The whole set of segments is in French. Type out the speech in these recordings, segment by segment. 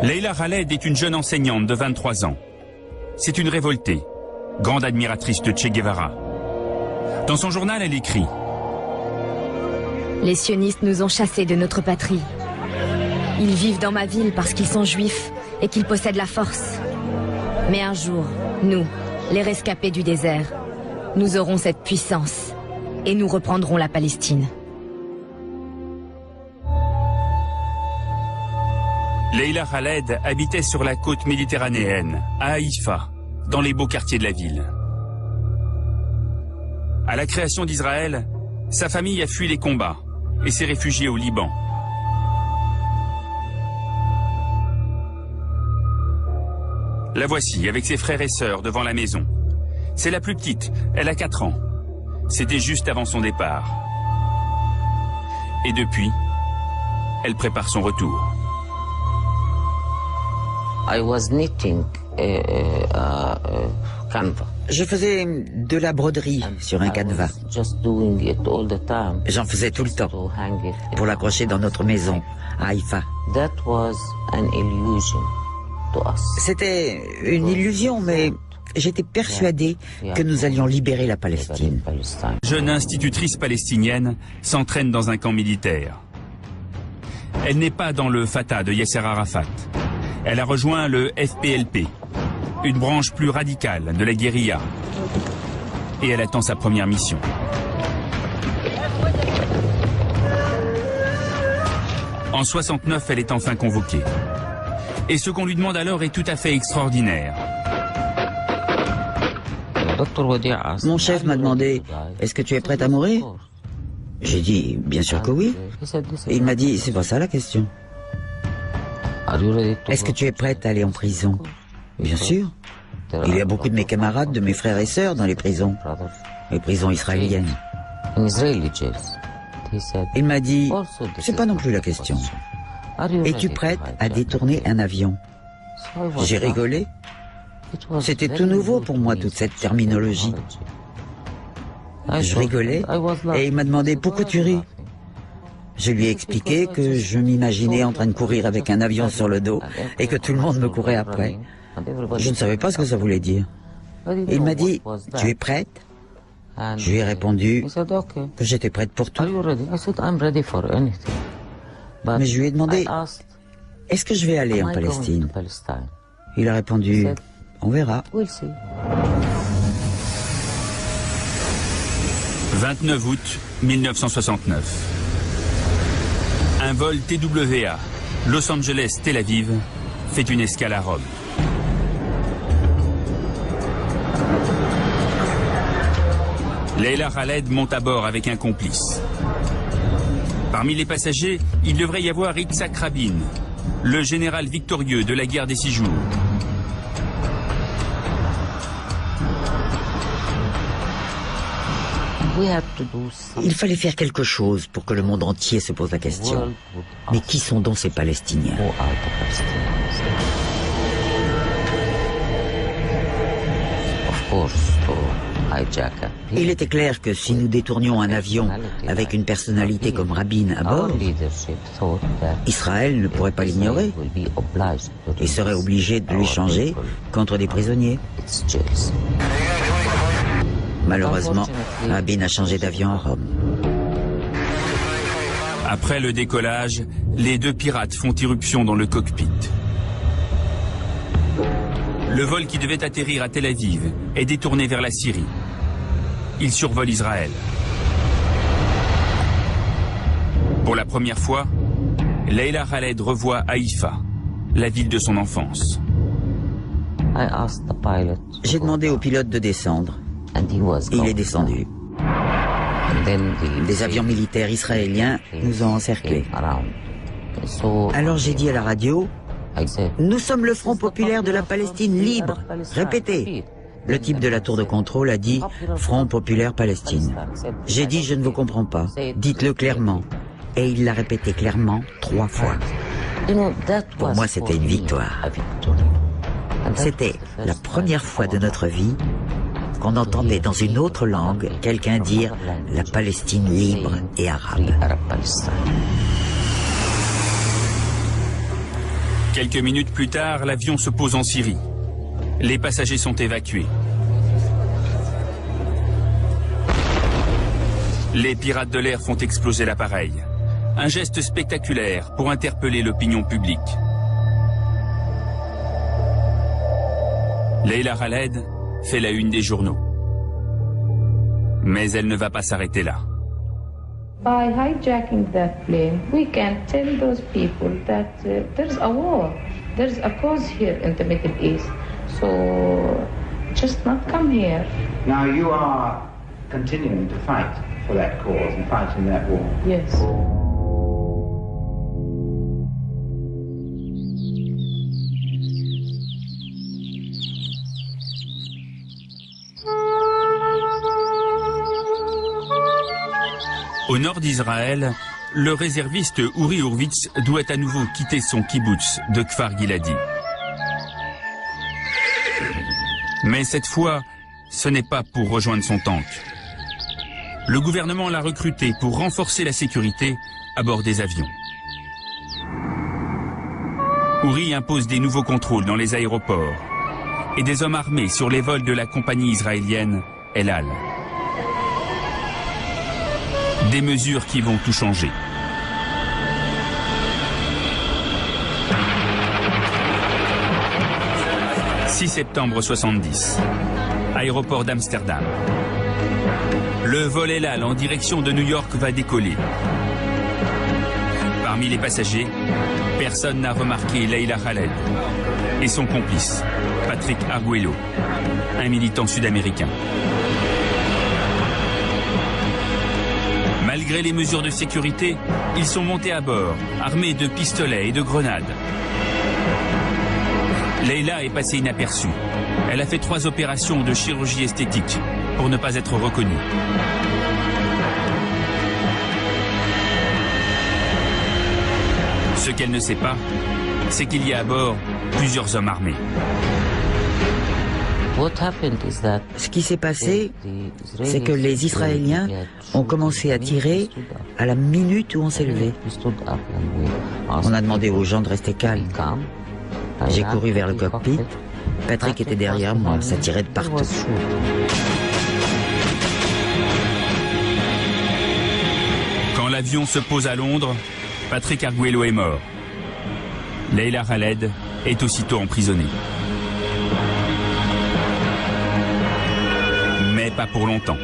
Leila Khaled est une jeune enseignante de 23 ans. C'est une révoltée, grande admiratrice de Che Guevara. Dans son journal, elle écrit: Les sionistes nous ont chassés de notre patrie. Ils vivent dans ma ville parce qu'ils sont juifs et qu'ils possèdent la force. Mais un jour, nous, les rescapés du désert, nous aurons cette puissance et nous reprendrons la Palestine. Leila Khaled habitait sur la côte méditerranéenne, à Haïfa, dans les beaux quartiers de la ville. À la création d'Israël, sa famille a fui les combats et s'est réfugiée au Liban. La voici avec ses frères et sœurs devant la maison. C'est la plus petite, elle a 4 ans. C'était juste avant son départ. Et depuis, elle prépare son retour. Je faisais de la broderie sur un canevas. J'en faisais tout le temps pour l'accrocher dans notre maison à Haïfa. C'était une illusion, mais j'étais persuadé que nous allions libérer la Palestine. Jeune institutrice palestinienne s'entraîne dans un camp militaire. Elle n'est pas dans le Fatah de Yasser Arafat. Elle a rejoint le FPLP, une branche plus radicale de la guérilla. Et elle attend sa première mission. En 69, elle est enfin convoquée. Et ce qu'on lui demande alors est tout à fait extraordinaire. Mon chef m'a demandé « Est-ce que tu es prête à mourir ?» J'ai dit « Bien sûr que oui ». Et il m'a dit « C'est pas ça la question. Est-ce que tu es prête à aller en prison ?» Bien sûr. Il y a beaucoup de mes camarades, de mes frères et sœurs dans les prisons israéliennes. Il m'a dit « C'est pas non plus la question. Es-tu prête à détourner un avion ?» J'ai rigolé. C'était tout nouveau pour moi, toute cette terminologie. Je rigolais et il m'a demandé « Pourquoi tu ris ?» Je lui ai expliqué que je m'imaginais en train de courir avec un avion sur le dos et que tout le monde me courait après. Je ne savais pas ce que ça voulait dire. Il m'a dit « Tu es prête ?» Je lui ai répondu que j'étais prête pour tout. Mais je lui ai demandé « Est-ce que je vais aller en Palestine ?» Il a répondu « On verra. » 29 août 1969. Un vol TWA, Los Angeles-Tel Aviv, fait une escale à Rome. Leila Khaled monte à bord avec un complice. Parmi les passagers, il devrait y avoir Yitzhak Rabin, le général victorieux de la guerre des 6 jours. Il fallait faire quelque chose pour que le monde entier se pose la question. Mais qui sont donc ces Palestiniens? Il était clair que si nous détournions un avion avec une personnalité comme Rabin à bord, Israël ne pourrait pas l'ignorer et serait obligé de l'échanger contre des prisonniers. Malheureusement, Rabin a changé d'avion à Rome. Après le décollage, les 2 pirates font irruption dans le cockpit. Le vol qui devait atterrir à Tel Aviv est détourné vers la Syrie. Il survole Israël. Pour la première fois, Leila Khaled revoit Haïfa, la ville de son enfance. J'ai demandé au pilote de descendre. Il est descendu. Des avions militaires israéliens nous ont encerclés. Alors j'ai dit à la radio, « Nous sommes le Front populaire de la Palestine libre. Répétez. » Le type de la tour de contrôle a dit « Front populaire Palestine ». J'ai dit « Je ne vous comprends pas. Dites-le clairement. » Et il l'a répété clairement 3 fois. Pour moi, c'était une victoire. C'était la première fois de notre vie qu'on entendait dans une autre langue quelqu'un dire la Palestine libre et arabe. Quelques minutes plus tard, l'avion se pose en Syrie. Les passagers sont évacués. Les pirates de l'air font exploser l'appareil. Un geste spectaculaire pour interpeller l'opinion publique. Leila Khaled fait la une des journaux. Mais elle ne va pas s'arrêter là. By hijacking that plane, we can tell those people that there's a war, there's a cause here in the Middle East. So just not come here. Now you are continuing to fight for that cause and fight in that war. Yes. Au nord d'Israël, le réserviste Uri Hurwitz doit à nouveau quitter son kibbutz de Kfar Giladi. Mais cette fois, ce n'est pas pour rejoindre son tank. Le gouvernement l'a recruté pour renforcer la sécurité à bord des avions. Uri impose des nouveaux contrôles dans les aéroports et des hommes armés sur les vols de la compagnie israélienne El Al. Des mesures qui vont tout changer. « 6 septembre 70, aéroport d'Amsterdam. Le vol El Al en direction de New York va décoller. Parmi les passagers, personne n'a remarqué Leila Khaled et son complice, Patrick Arguello, un militant sud-américain. Malgré les mesures de sécurité, ils sont montés à bord, armés de pistolets et de grenades. Leila est passée inaperçue. Elle a fait 3 opérations de chirurgie esthétique pour ne pas être reconnue. Ce qu'elle ne sait pas, c'est qu'il y a à bord plusieurs hommes armés. Ce qui s'est passé, c'est que les Israéliens ont commencé à tirer à la minute où on s'est levé. On a demandé aux gens de rester calmes. J'ai couru vers le cockpit. Patrick était derrière moi, ça tirait de partout. Quand l'avion se pose à Londres, Patrick Arguello est mort. Leila Khaled est aussitôt emprisonnée. Mais pas pour longtemps.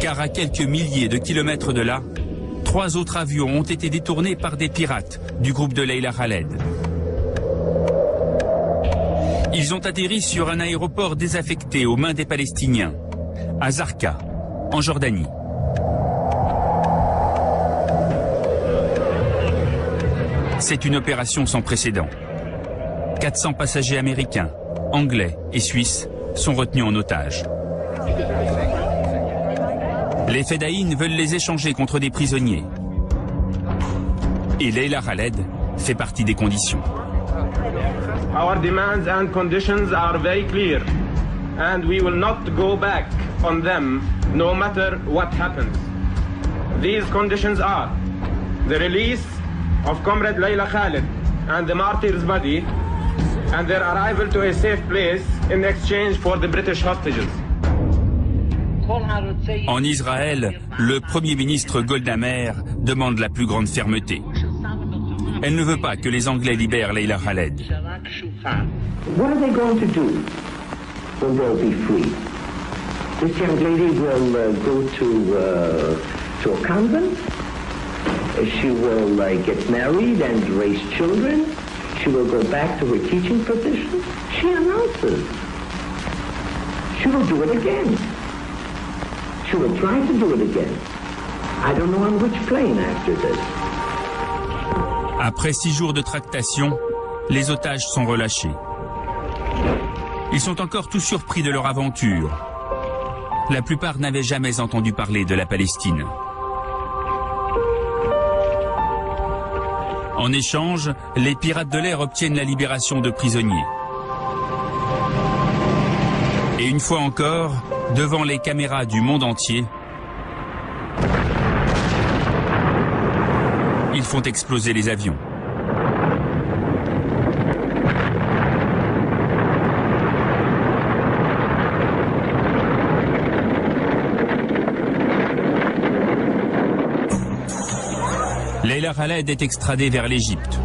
Car à quelques milliers de kilomètres de là, 3 autres avions ont été détournés par des pirates du groupe de Leila Khaled. Ils ont atterri sur un aéroport désaffecté aux mains des Palestiniens, à Zarqa, en Jordanie. C'est une opération sans précédent. 400 passagers américains, anglais et suisses sont retenus en otage. Les Fedayines veulent les échanger contre des prisonniers. Et Leila Khaled fait partie des conditions. Our demands and conditions are very clear, and we will not go back on them no matter what happens. These conditions are the release of Comrade Leila Khaled and the martyr's body, and their arrival to a safe place in exchange for the British hostages. En Israël, le Premier ministre Golda Meir demande la plus grande fermeté. Elle ne veut pas que les Anglais libèrent Leila Khaled. What are they going to do when they'll be free? This young lady will go to a convent. She will get married and raise children. She will go back to her teaching position. She announces. She will do it again. She will try to do it again. I don't know on which plane after this. Après 6 jours de tractation, les otages sont relâchés. Ils sont encore tous surpris de leur aventure. La plupart n'avaient jamais entendu parler de la Palestine. En échange, les pirates de l'air obtiennent la libération de prisonniers. Et une fois encore, devant les caméras du monde entier, font exploser les avions. Leila Khaled est extradée vers l'Égypte.